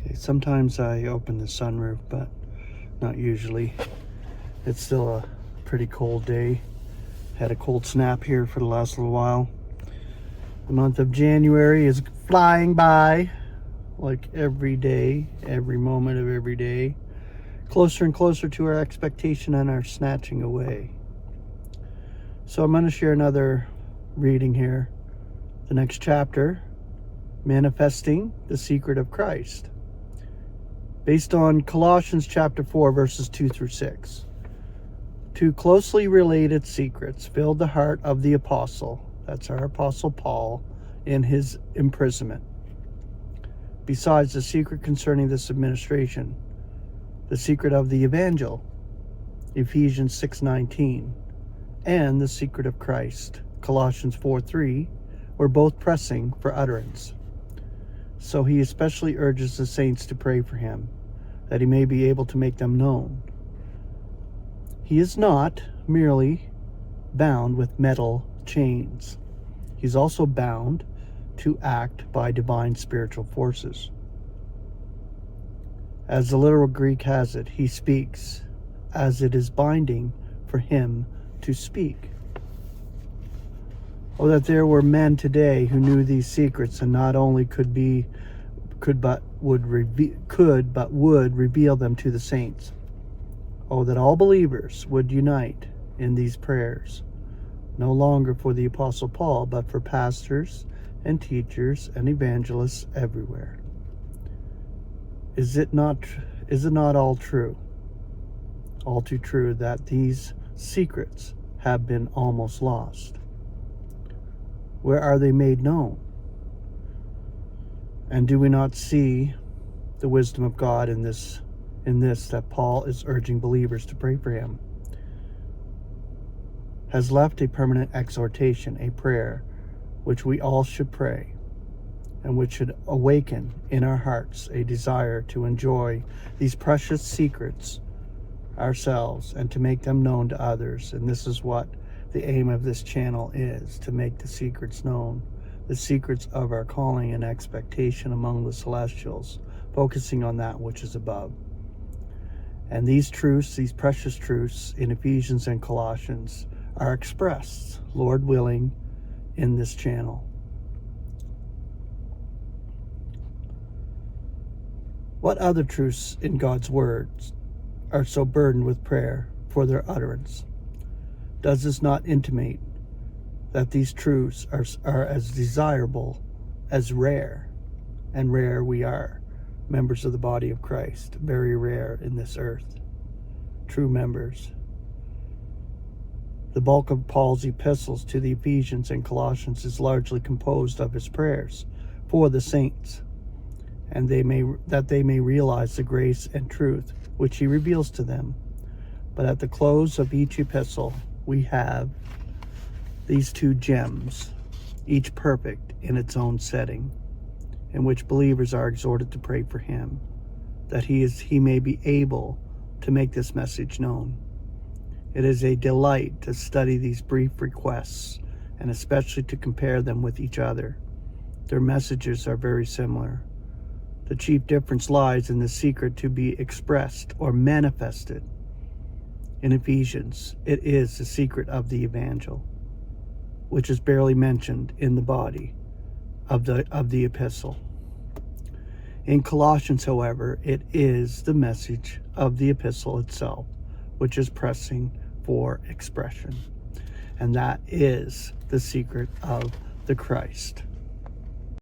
Okay, sometimes I open the sunroof, but not usually. It's still a pretty cold day. Had a cold snap here for the last little while. The month of January is flying by, like every day, every moment of every day. Closer and closer to our expectation and our snatching away. So I'm going to share another reading here. The next chapter, Manifesting the Secret of Christ. Based on Colossians chapter 4, verses 2 through 6. Two closely related secrets filled the heart of the apostle, that's our apostle Paul, in his imprisonment. Besides the secret concerning this administration, the secret of the evangel, Ephesians 6:19, and the secret of Christ, Colossians 4:3, were both pressing for utterance. So he especially urges the saints to pray for him, that he may be able to make them known. He is not merely bound with metal chains. He's also bound to act by divine spiritual forces. As the literal Greek has it, he speaks as it is binding for him to speak. Oh, that there were men today who knew these secrets and not only could but would reveal them to the saints. Oh, that all believers would unite in these prayers, no longer for the Apostle Paul, but for pastors and teachers and evangelists everywhere. Is it not all true? All too true that these secrets have been almost lost. Where are they made known? And do we not see the wisdom of God in this that Paul is urging believers to pray for him? Has left a permanent exhortation, a prayer, which we all should pray, and which should awaken in our hearts a desire to enjoy these precious secrets ourselves and to make them known to others. And this is what the aim of this channel is, to make the secrets known, the secrets of our calling and expectation among the celestials, focusing on that which is above. And these truths, these precious truths in Ephesians and Colossians are expressed, Lord willing, in this channel. What other truths in God's words are so burdened with prayer for their utterance? Does this not intimate that these truths are as desirable as rare? And rare we are, members of the body of Christ, very rare in this earth, true members. The bulk of Paul's epistles to the Ephesians and Colossians is largely composed of his prayers for the saints, and that they may realize the grace and truth which he reveals to them. But at the close of each epistle, we have these two gems, each perfect in its own setting, in which believers are exhorted to pray for him, that he may be able to make this message known. It is a delight to study these brief requests, and especially to compare them with each other. Their messages are very similar. The chief difference lies in the secret to be expressed or manifested. In Ephesians, it is the secret of the evangel, which is barely mentioned in the body of the epistle. In Colossians, however, it is the message of the epistle itself, which is pressing for expression. And that is the secret of the Christ.